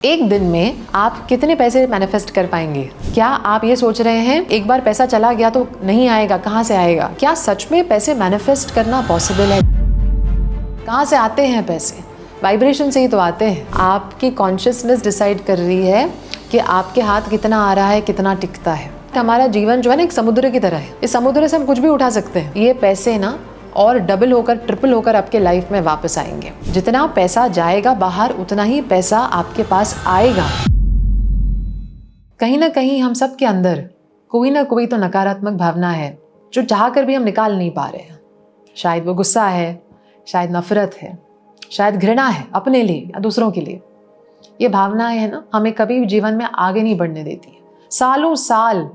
एक दिन में आप कितने पैसे मैनिफेस्ट कर पाएंगे? क्या आप ये सोच रहे हैं एक बार पैसा चला गया तो नहीं आएगा, कहाँ से आएगा? क्या सच में पैसे मैनिफेस्ट करना पॉसिबल है? कहाँ से आते हैं पैसे? वाइब्रेशन से ही तो आते हैं। आपकी कॉन्शियसनेस डिसाइड कर रही है कि आपके हाथ कितना आ रहा है, कितना टिकता है। हमारा जीवन जो है ना एक समुद्र की तरह है। इस समुद्र से हम कुछ भी उठा सकते हैं। ये पैसे ना और डबल होकर, ट्रिपल होकर आपके लाइफ में वापस आएंगे। जितना पैसा जाएगा बाहर, उतना ही पैसा आपके पास आएगा। कहीं ना कहीं हम सब के अंदर कोई ना कोई तो नकारात्मक भावना है जो चाह कर भी हम निकाल नहीं पा रहे हैं। शायद वो गुस्सा है, शायद नफरत है, शायद घृणा है अपने लिए या दूसरों के लिए। ये भावनाएं है ना, हमें कभी भी जीवन में आगे नहीं बढ़ने देती है। सालों साल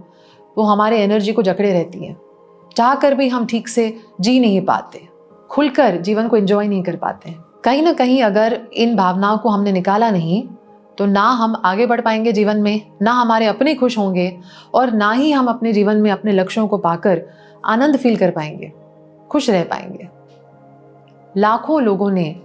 वो हमारे एनर्जी को जकड़े रहती है। चाह कर भी हम ठीक से जी नहीं पाते, खुलकर जीवन को एंजॉय नहीं कर पाते हैं। कहीं ना कहीं अगर इन भावनाओं को हमने निकाला नहीं तो ना हम आगे बढ़ पाएंगे जीवन में, ना हमारे अपने खुश होंगे और ना ही हम अपने जीवन में अपने लक्ष्यों को पाकर आनंद फील कर पाएंगे, खुश रह पाएंगे। लाखों लोगों ने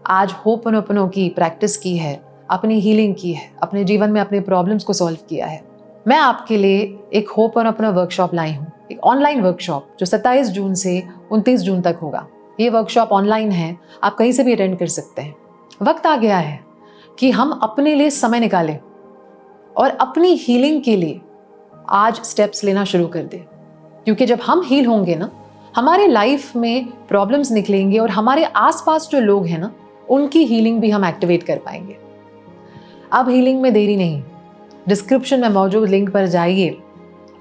आज होपनोपनो की प्रैक्टिस की है, अपनी हीलिंग की है, अपने जीवन में अपने प्रॉब्लम्स को सॉल्व किया है। मैं आपके लिए एक होपनोपनो वर्कशॉप लाई हूँ, एक ऑनलाइन वर्कशॉप जो 27 जून से 29 जून तक होगा। ये वर्कशॉप ऑनलाइन है, आप कहीं से भी अटेंड कर सकते हैं। वक्त आ गया है कि हम अपने लिए समय निकालें और अपनी हीलिंग के लिए आज स्टेप्स लेना शुरू कर दें। क्योंकि जब हम हील होंगे ना, हमारे लाइफ में प्रॉब्लम्स निकलेंगे और हमारे आसपास जो लोग हैं ना, उनकी हीलिंग भी हम एक्टिवेट कर पाएंगे। अब हीलिंग में देरी नहीं, डिस्क्रिप्शन में मौजूद लिंक पर जाइए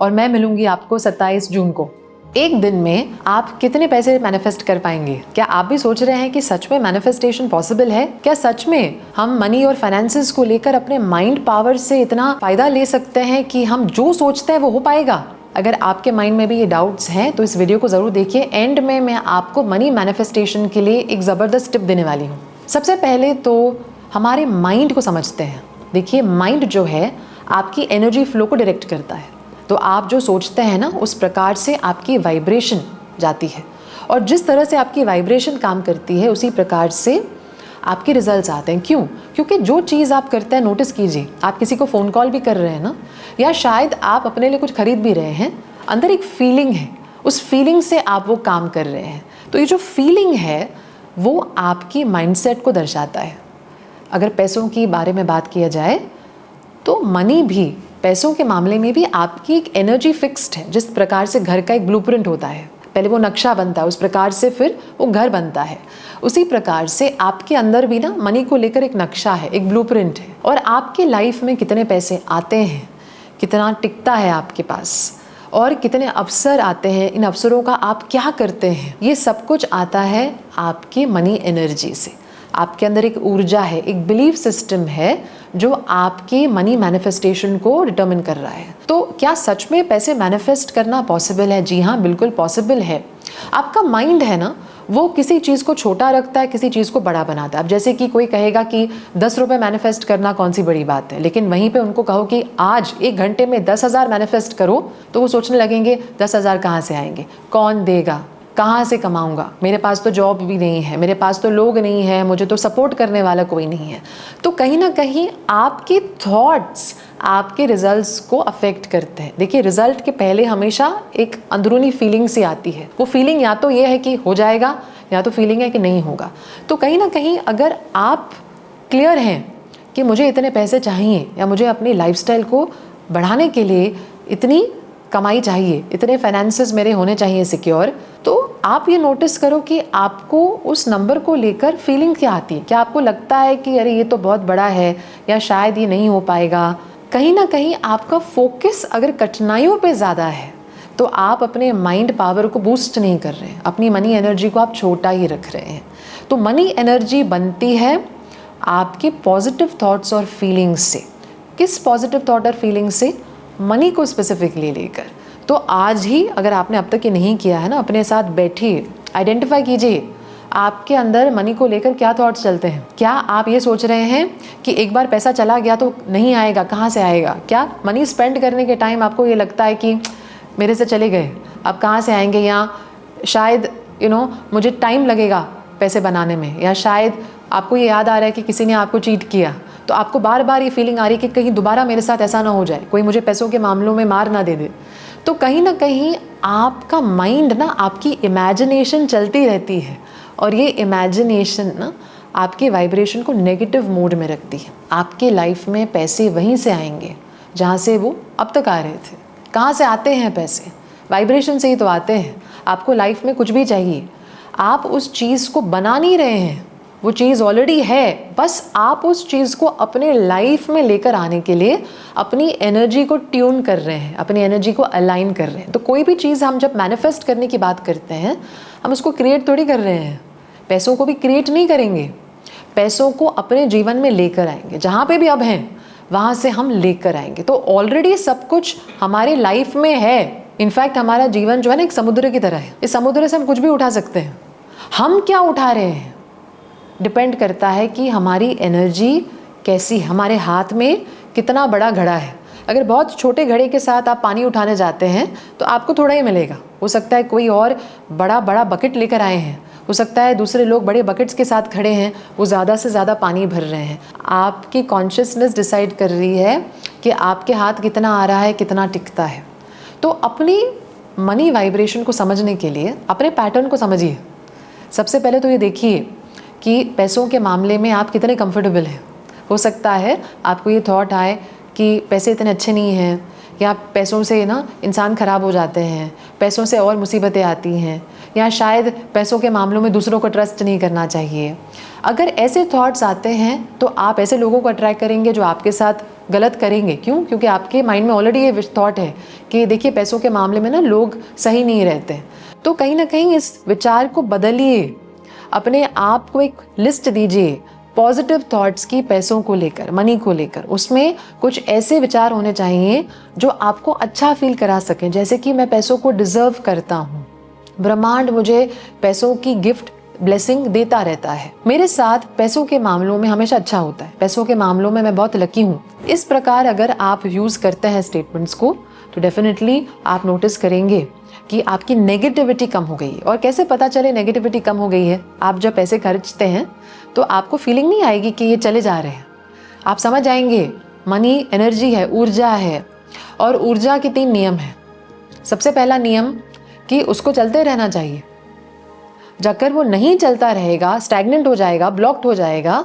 और मैं मिलूंगी आपको 27 जून को। एक दिन में आप कितने पैसे मैनिफेस्ट कर पाएंगे? क्या आप भी सोच रहे हैं कि सच में मैनिफेस्टेशन पॉसिबल है? क्या सच में हम मनी और फाइनेंसेस को लेकर अपने माइंड पावर से इतना फायदा ले सकते हैं कि हम जो सोचते हैं वो हो पाएगा? अगर आपके माइंड में भी ये डाउट्स हैं तो इस वीडियो को जरूर देखिए। एंड में मैं आपको मनी मैनिफेस्टेशन के लिए एक जबरदस्त टिप देने वाली हूँ। सबसे पहले तो हमारे माइंड को समझते हैं। देखिए, माइंड जो है आपकी एनर्जी फ्लो को डायरेक्ट करता है। तो आप जो सोचते हैं ना, उस प्रकार से आपकी वाइब्रेशन जाती है और जिस तरह से आपकी वाइब्रेशन काम करती है उसी प्रकार से आपके रिजल्ट्स आते हैं। क्यों? क्योंकि जो चीज़ आप करते हैं, नोटिस कीजिए, आप किसी को फ़ोन कॉल भी कर रहे हैं ना, या शायद आप अपने लिए कुछ खरीद भी रहे हैं, अंदर एक फीलिंग है, उस फीलिंग से आप वो काम कर रहे हैं। तो ये जो फीलिंग है वो आपकी माइंडसेट को दर्शाता है। अगर पैसों की बारे में बात किया जाए तो मनी भी, पैसों के मामले में भी आपकी एक एनर्जी फिक्स्ड है। जिस प्रकार से घर का एक ब्लूप्रिंट होता है, पहले वो नक्शा बनता है, उस प्रकार से फिर वो घर बनता है। उसी प्रकार से आपके अंदर भी ना मनी को लेकर एक नक्शा है, एक ब्लूप्रिंट है। और आपके लाइफ में कितने पैसे आते हैं, कितना टिकता है आपके पास और कितने अवसर आते हैं, इन अवसरों का आप क्या करते हैं, ये सब कुछ आता है आपकी मनी एनर्जी से। आपके अंदर एक ऊर्जा है, एक बिलीफ सिस्टम है जो आपके मनी मैनिफेस्टेशन को डिटरमिन कर रहा है। तो क्या सच में पैसे मैनिफेस्ट करना पॉसिबल है? जी हाँ, बिल्कुल पॉसिबल है। आपका माइंड है ना, वो किसी चीज़ को छोटा रखता है, किसी चीज़ को बड़ा बनाता है। अब जैसे कि कोई कहेगा कि 10 रुपये मैनिफेस्ट करना कौन सी बड़ी बात है, लेकिन वहीं पे उनको कहो कि आज 1 घंटे में 10,000 मैनिफेस्ट करो, तो वो सोचने लगेंगे 10,000 कहाँ से आएंगे, कौन देगा, कहाँ से कमाऊंगा, मेरे पास तो जॉब भी नहीं है, मेरे पास तो लोग नहीं है, मुझे तो सपोर्ट करने वाला कोई नहीं है। तो कहीं ना कहीं आपके थॉट्स आपके रिजल्ट्स को अफेक्ट करते हैं। देखिए, रिजल्ट के पहले हमेशा एक अंदरूनी फीलिंग सी आती है। वो फीलिंग या तो ये है कि हो जाएगा, या तो फीलिंग है कि नहीं होगा। तो कहीं ना कहीं अगर आप क्लियर हैं कि मुझे इतने पैसे चाहिए या मुझे अपनी लाइफस्टाइल को बढ़ाने के लिए इतनी कमाई चाहिए, इतने फाइनेंसेस मेरे होने चाहिए सिक्योर, तो आप ये नोटिस करो कि आपको उस नंबर को लेकर फीलिंग क्या आती है। क्या आपको लगता है कि अरे ये तो बहुत बड़ा है या शायद ये नहीं हो पाएगा? कहीं ना कहीं आपका फोकस अगर कठिनाइयों पे ज़्यादा है तो आप अपने माइंड पावर को बूस्ट नहीं कर रहे हैं, अपनी मनी एनर्जी को आप छोटा ही रख रहे हैं। तो मनी एनर्जी बनती है आपके पॉजिटिव थॉट्स और फीलिंग्स से। किस पॉजिटिव थॉट और फीलिंग से? मनी को स्पेसिफिकली लेकर। तो आज ही अगर आपने अब तक ये नहीं किया है ना, अपने साथ बैठिए, आइडेंटिफाई कीजिए आपके अंदर मनी को लेकर क्या थॉट्स चलते हैं। क्या आप ये सोच रहे हैं कि एक बार पैसा चला गया तो नहीं आएगा, कहाँ से आएगा? क्या मनी स्पेंड करने के टाइम आपको ये लगता है कि मेरे से चले गए, अब कहाँ से आएंगे, या शायद मुझे टाइम लगेगा पैसे बनाने में, या शायद आपको ये याद आ रहा है कि किसी ने आपको चीट किया तो आपको बार बार ये फीलिंग आ रही है कि कहीं दोबारा मेरे साथ ऐसा ना हो जाए, कोई मुझे पैसों के मामलों में मार ना दे दे, तो कहीं ना कहीं आपका माइंड ना, आपकी इमेजिनेशन चलती रहती है और ये इमेजिनेशन ना आपके वाइब्रेशन को नेगेटिव मोड में रखती है। आपके लाइफ में पैसे वहीं से आएंगे जहाँ से वो अब तक आ रहे थे। कहाँ से आते हैं पैसे? वाइब्रेशन से ही तो आते हैं। आपको लाइफ में कुछ भी चाहिए, आप उस चीज़ को बना नहीं रहे हैं, वो चीज़ ऑलरेडी है, बस आप उस चीज़ को अपने लाइफ में लेकर आने के लिए अपनी एनर्जी को ट्यून कर रहे हैं, अपनी एनर्जी को अलाइन कर रहे हैं। तो कोई भी चीज़ हम जब मैनिफेस्ट करने की बात करते हैं, हम उसको क्रिएट थोड़ी कर रहे हैं। पैसों को भी क्रिएट नहीं करेंगे, पैसों को अपने जीवन में लेकर आएंगे। जहाँ पे भी अब हैं वहाँ से हम लेकर आएंगे। तो ऑलरेडी सब कुछ हमारी लाइफ में है। इनफैक्ट हमारा जीवन जो है ना एक समुद्र की तरह है। इस समुद्र से हम कुछ भी उठा सकते हैं। हम क्या उठा रहे हैं डिपेंड करता है कि हमारी एनर्जी कैसी है, हमारे हाथ में कितना बड़ा घड़ा है। अगर बहुत छोटे घड़े के साथ आप पानी उठाने जाते हैं तो आपको थोड़ा ही मिलेगा। हो सकता है कोई और बड़ा बड़ा बकेट लेकर आए हैं, हो सकता है दूसरे लोग बड़े बकेट्स के साथ खड़े हैं, वो ज़्यादा से ज़्यादा पानी भर रहे हैं। आपकी कॉन्शियसनेस डिसाइड कर रही है कि आपके हाथ कितना आ रहा है, कितना टिकता है। तो अपनी मनी वाइब्रेशन को समझने के लिए अपने पैटर्न को समझिए। सबसे पहले तो ये देखिए कि पैसों के मामले में आप कितने कंफर्टेबल हैं। हो सकता है आपको ये थॉट आए कि पैसे इतने अच्छे नहीं हैं, या पैसों से ना इंसान ख़राब हो जाते हैं, पैसों से और मुसीबतें आती हैं, या शायद पैसों के मामलों में दूसरों को ट्रस्ट नहीं करना चाहिए। अगर ऐसे थॉट्स आते हैं तो आप ऐसे लोगों को अट्रैक्ट करेंगे जो आपके साथ गलत करेंगे। क्यों? क्योंकि आपके माइंड में ऑलरेडी ये थॉट है कि देखिए पैसों के मामले में ना लोग सही नहीं रहते। तो कहीं ना कहीं इस विचार को बदलिए, अपने आप को एक लिस्ट दीजिए पॉजिटिव थॉट्स की पैसों को लेकर, मनी को लेकर। उसमें कुछ ऐसे विचार होने चाहिए जो आपको अच्छा फील करा सकें, जैसे कि मैं पैसों को डिज़र्व करता हूँ, ब्रह्मांड मुझे पैसों की गिफ्ट ब्लेसिंग देता रहता है, मेरे साथ पैसों के मामलों में हमेशा अच्छा होता है, पैसों के मामलों में मैं बहुत लकी हूँ। इस प्रकार अगर आप यूज़ करते हैं स्टेटमेंट्स को तो डेफिनेटली आप नोटिस करेंगे कि आपकी नेगेटिविटी कम हो गई है। और कैसे पता चले नेगेटिविटी कम हो गई है? आप जब पैसे खर्चते हैं तो आपको फीलिंग नहीं आएगी कि ये चले जा रहे हैं। आप समझ जाएंगे मनी एनर्जी है, ऊर्जा है, और ऊर्जा के 3 नियम हैं। सबसे पहला नियम कि उसको चलते रहना चाहिए। अगर वो नहीं चलता रहेगा, स्टैग्नेंट हो जाएगा, ब्लॉक्ड हो जाएगा,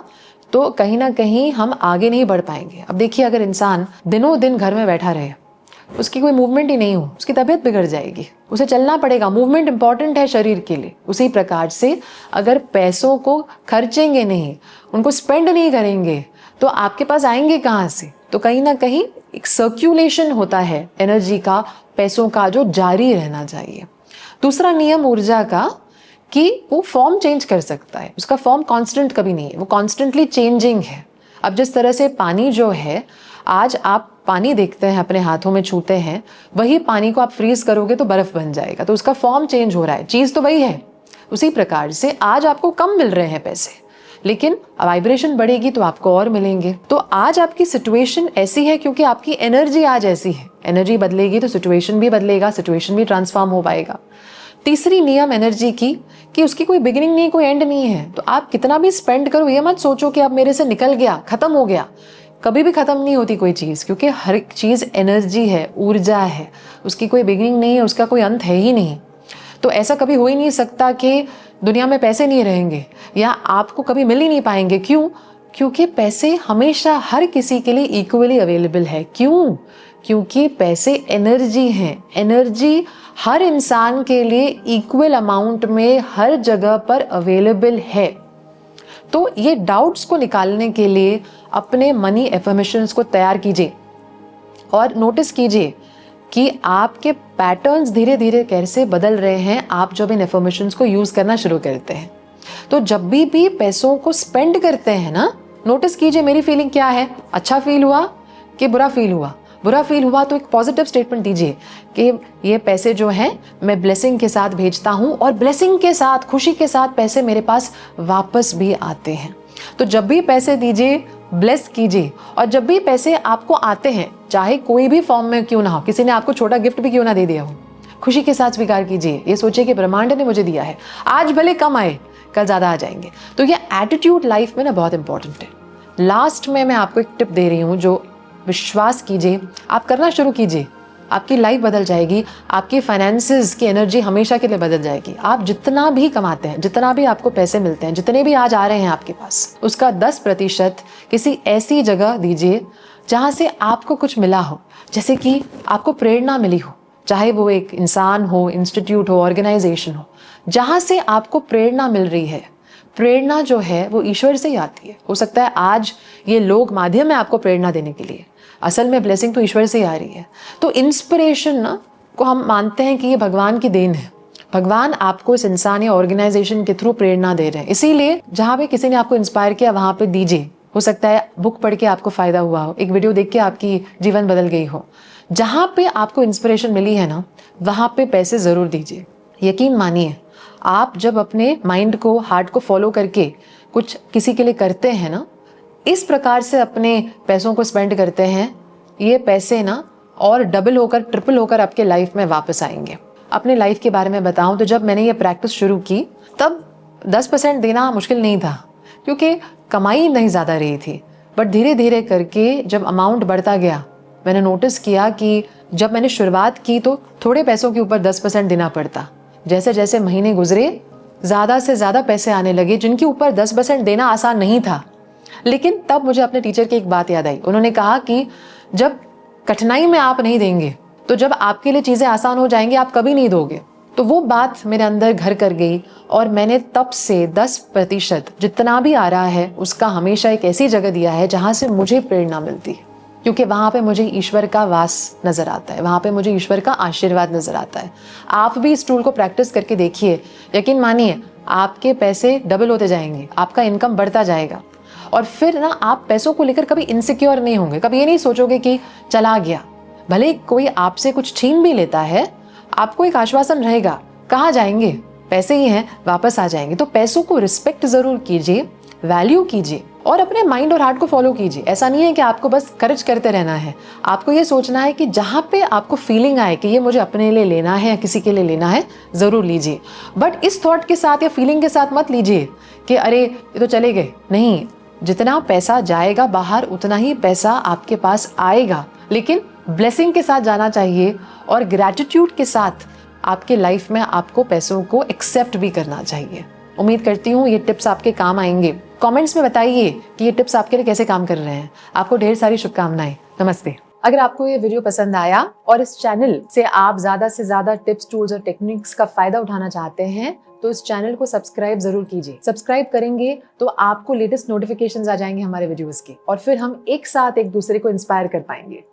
तो कहीं ना कहीं हम आगे नहीं बढ़ पाएंगे। अब देखिए, अगर इंसान दिनों दिन घर में बैठा रहे, उसकी कोई मूवमेंट ही नहीं हो, उसकी तबीयत बिगड़ जाएगी। उसे चलना पड़ेगा, मूवमेंट इंपॉर्टेंट है शरीर के लिए। उसी प्रकार से अगर पैसों को खर्चेंगे नहीं, उनको स्पेंड नहीं करेंगे, तो आपके पास आएंगे कहाँ से? तो कहीं ना कहीं एक सर्क्यूलेशन होता है एनर्जी का, पैसों का, जो जारी रहना चाहिए। दूसरा नियम ऊर्जा का कि वो फॉर्म चेंज कर सकता है, उसका फॉर्म कांस्टेंट कभी नहीं है, वो कॉन्स्टेंटली चेंजिंग है। अब जिस तरह से पानी जो है, आज आप पानी देखते हैं, अपने हाथों में छूते हैं, वही पानी को आप फ्रीज करोगे तो बर्फ बन जाएगा, तो उसका फॉर्म चेंज हो रहा है, चीज़ तो वही है। उसी प्रकार से आज आपको कम मिल रहे हैं पैसे, लेकिन वाइब्रेशन बढ़ेगी तो आपको और मिलेंगे। तो आज आपकी सिचुएशन ऐसी है क्योंकि आपकी एनर्जी आज ऐसी है। एनर्जी बदलेगी तो सिचुएशन भी बदलेगा, सिचुएशन भी ट्रांसफॉर्म हो पाएगा। तीसरी नियम एनर्जी की कि उसकी कोई बिगिनिंग नहीं, कोई एंड नहीं है। तो आप कितना भी स्पेंड करो, ये मत सोचो कि अब मेरे से निकल गया, खत्म हो गया। कभी भी खत्म नहीं होती कोई चीज़, क्योंकि हर एक चीज़ एनर्जी है, ऊर्जा है, उसकी कोई बिगिनिंग नहीं है, उसका कोई अंत है ही नहीं। तो ऐसा कभी हो ही नहीं सकता कि दुनिया में पैसे नहीं रहेंगे या आपको कभी मिल ही नहीं पाएंगे। क्यों? क्योंकि पैसे हमेशा हर किसी के लिए इक्वली अवेलेबल है। क्यों? क्योंकि पैसे एनर्जी हैं। एनर्जी हर इंसान के लिए इक्वल अमाउंट में हर जगह पर अवेलेबल है। तो ये डाउट्स को निकालने के लिए अपने मनी एफर्मेशंस को तैयार कीजिए और नोटिस कीजिए कि आपके पैटर्न्स धीरे धीरे कैसे बदल रहे हैं आप जब इन एफर्मेशंस को यूज करना शुरू करते हैं। तो जब भी पैसों को स्पेंड करते हैं ना, नोटिस कीजिए मेरी फीलिंग क्या है, अच्छा फील हुआ कि बुरा फील हुआ। बुरा फील हुआ तो एक पॉजिटिव स्टेटमेंट दीजिए कि ये पैसे जो हैं मैं ब्लेसिंग के साथ भेजता हूँ और ब्लेसिंग के साथ, खुशी के साथ पैसे मेरे पास वापस भी आते हैं। तो जब भी पैसे दीजिए, ब्लेस कीजिए, और जब भी पैसे आपको आते हैं, चाहे कोई भी फॉर्म में क्यों ना हो, किसी ने आपको छोटा गिफ्ट भी क्यों ना दे दिया हो, खुशी के साथ स्वीकार कीजिए। ये सोचिए कि ब्रह्मांड ने मुझे दिया है, आज भले कम आए, कल ज़्यादा आ जाएंगे। तो ये एटीट्यूड लाइफ में ना बहुत इंपॉर्टेंट है। लास्ट में मैं आपको एक टिप दे रही हूँ जो विश्वास कीजिए, आप करना शुरू कीजिए, आपकी लाइफ बदल जाएगी, आपकी फाइनेंसेस की एनर्जी हमेशा के लिए बदल जाएगी। आप जितना भी कमाते हैं, जितना भी आपको पैसे मिलते हैं, जितने भी आज आ रहे हैं आपके पास, उसका 10% किसी ऐसी जगह दीजिए जहाँ से आपको कुछ मिला हो, जैसे कि आपको प्रेरणा मिली हो, चाहे वो एक इंसान हो, इंस्टीट्यूट हो, ऑर्गेनाइजेशन हो, जहाँ से आपको प्रेरणा मिल रही है। प्रेरणा जो है वो ईश्वर से ही आती है। हो सकता है आज ये लोग माध्यम है आपको प्रेरणा देने के लिए, असल में ब्लेसिंग तो ईश्वर से ही आ रही है। तो इंस्पिरेशन ना को हम मानते हैं कि ये भगवान की देन है। भगवान आपको इस इंसान या ऑर्गेनाइजेशन के थ्रू प्रेरणा दे रहे हैं, इसीलिए जहाँ पे किसी ने आपको इंस्पायर किया वहाँ पे दीजिए। हो सकता है बुक पढ़ के आपको फायदा हुआ हो, एक वीडियो देख के आपकी जीवन बदल गई हो। जहाँ पे आपको इंस्पिरेशन मिली है ना, वहाँ पे पैसे ज़रूर दीजिए। यकीन मानिए, आप जब अपने माइंड को, हार्ट को फॉलो करके कुछ किसी के लिए करते हैं ना, इस प्रकार से अपने पैसों को स्पेंड करते हैं, ये पैसे ना और डबल होकर, ट्रिपल होकर आपके लाइफ में वापस आएंगे। अपने लाइफ के बारे में बताऊं तो जब मैंने ये प्रैक्टिस शुरू की तब 10% देना मुश्किल नहीं था, क्योंकि कमाई नहीं ज़्यादा रही थी। बट धीरे धीरे करके जब अमाउंट बढ़ता गया, मैंने नोटिस किया कि जब मैंने शुरुआत की तो थोड़े पैसों के ऊपर 10% देना पड़ता। जैसे जैसे महीने गुजरे, ज़्यादा से ज़्यादा पैसे आने लगे, जिनके ऊपर 10% देना आसान नहीं था। लेकिन तब मुझे अपने टीचर की एक बात याद आई। उन्होंने कहा कि जब कठिनाई में आप नहीं देंगे तो जब आपके लिए चीज़ें आसान हो जाएंगी आप कभी नहीं दोगे। तो वो बात मेरे अंदर घर कर गई और मैंने तब से 10% जितना भी आ रहा है उसका हमेशा एक ऐसी जगह दिया है जहाँ से मुझे प्रेरणा मिलती है, क्योंकि वहाँ पे मुझे ईश्वर का वास नज़र आता है, वहाँ पे मुझे ईश्वर का आशीर्वाद नज़र आता है। आप भी इस टूल को प्रैक्टिस करके देखिए, यकीन मानिए आपके पैसे डबल होते जाएंगे, आपका इनकम बढ़ता जाएगा। और फिर ना आप पैसों को लेकर कभी इनसिक्योर नहीं होंगे, कभी ये नहीं सोचोगे कि चला गया। भले कोई आपसे कुछ छीन भी लेता है, आपको एक आश्वासन रहेगा, कहाँ जाएंगे, पैसे ही हैं, वापस आ जाएंगे। तो पैसों को रिस्पेक्ट ज़रूर कीजिए, वैल्यू कीजिए और अपने माइंड और हार्ट को फॉलो कीजिए। ऐसा नहीं है कि आपको बस खर्च करते रहना है, आपको ये सोचना है कि जहाँ पे आपको फीलिंग आए कि ये मुझे अपने लिए लेना है या किसी के लिए लेना है, ज़रूर लीजिए। बट इस थॉट के साथ या फीलिंग के साथ मत लीजिए कि अरे ये तो चले गए। नहीं, जितना पैसा जाएगा बाहर उतना ही पैसा आपके पास आएगा, लेकिन ब्लेसिंग के साथ जाना चाहिए और ग्रैटिट्यूड के साथ आपके लाइफ में आपको पैसों को एक्सेप्ट भी करना चाहिए। उम्मीद करती हूँ ये टिप्स आपके काम आएंगे। कमेंट्स में बताइए कि ये टिप्स आपके लिए कैसे काम कर रहे हैं। आपको ढेर सारी शुभकामनाएं। नमस्ते। अगर आपको ये वीडियो पसंद आया और इस चैनल से आप ज़्यादा से ज़्यादा टिप्स, टूल्स और टेक्निक्स का फायदा उठाना चाहते हैं तो इस चैनल को सब्सक्राइब जरूर कीजिए। सब्सक्राइब करेंगे तो आपको लेटेस्ट नोटिफिकेशंस आ जाएंगे हमारे वीडियोस के, और फिर हम एक साथ एक दूसरे को इंस्पायर कर पाएंगे।